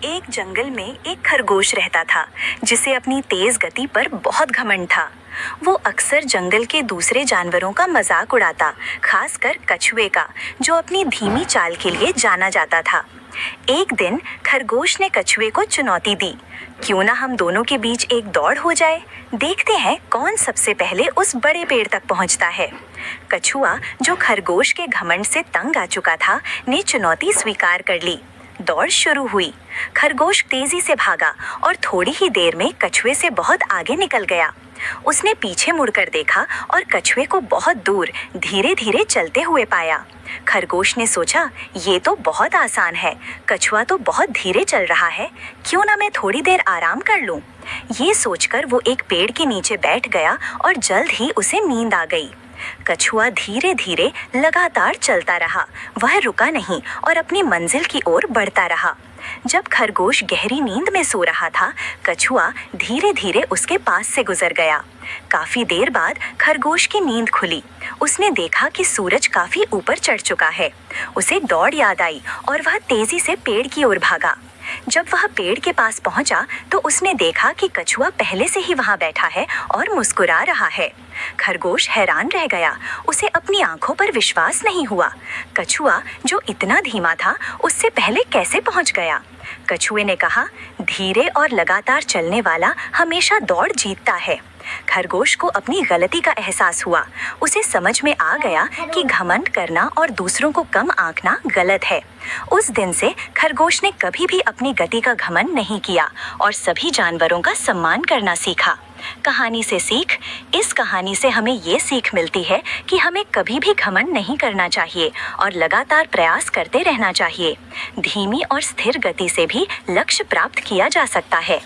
एक जंगल में एक खरगोश रहता था जिसे अपनी तेज गति पर बहुत घमंड था। वो अक्सर जंगल के दूसरे जानवरों का मजाक उड़ाता, खासकर कछुए का, जो अपनी धीमी चाल के लिए जाना जाता था। एक दिन खरगोश ने कछुए को चुनौती दी, क्यों ना हम दोनों के बीच एक दौड़ हो जाए, देखते हैं कौन सबसे पहले उस बड़े पेड़ तक पहुंचता है। कछुआ, जो खरगोश के घमंड से तंग आ चुका था, ने चुनौती स्वीकार कर ली। दौड़ शुरू हुई। खरगोश तेजी से भागा और थोड़ी ही देर में कछुए से बहुत आगे निकल गया। उसने पीछे मुड़कर देखा और कछुए को बहुत दूर धीरे धीरे चलते हुए पाया। खरगोश ने सोचा, ये तो बहुत आसान है, कछुआ तो बहुत धीरे चल रहा है, क्यों ना मैं थोड़ी देर आराम कर लूं। ये सोचकर वो एक पेड़ के नीचे बैठ गया और जल्द ही उसे नींद आ गई। कछुआ धीरे धीरे लगातार चलता रहा, वह रुका नहीं और अपनी मंजिल की ओर बढ़ता रहा। जब खरगोश गहरी नींद में सो रहा था, कछुआ धीरे धीरे उसके पास से गुजर गया। काफी देर बाद खरगोश की नींद खुली। उसने देखा कि सूरज काफी ऊपर चढ़ चुका है। उसे दौड़ याद आई और वह तेजी से पेड़ की ओर भागा। जब वह पेड़ के पास पहुंचा तो उसने देखा कि कछुआ पहले से ही वहां बैठा है और मुस्कुरा रहा है। खरगोश हैरान रह गया, उसे अपनी आंखों पर विश्वास नहीं हुआ। कछुआ, जो इतना धीमा था, उससे पहले कैसे पहुंच गया? कछुए ने कहा, धीरे और लगातार चलने वाला हमेशा दौड़ जीतता है। खरगोश को अपनी गलती का एहसास हुआ। उसे समझ में आ गया कि घमंड करना और दूसरों को कम आंकना गलत है। उस दिन से खरगोश ने कभी भी अपनी गति का घमंड नहीं किया और सभी जानवरों का सम्मान करना सीखा। कहानी से सीख। इस कहानी से हमें ये सीख मिलती है कि हमें कभी भी घमंड नहीं करना चाहिए और लगातार प्रयास करते रहना चाहिए। धीमी और स्थिर गति से भी लक्ष्य प्राप्त किया जा सकता है।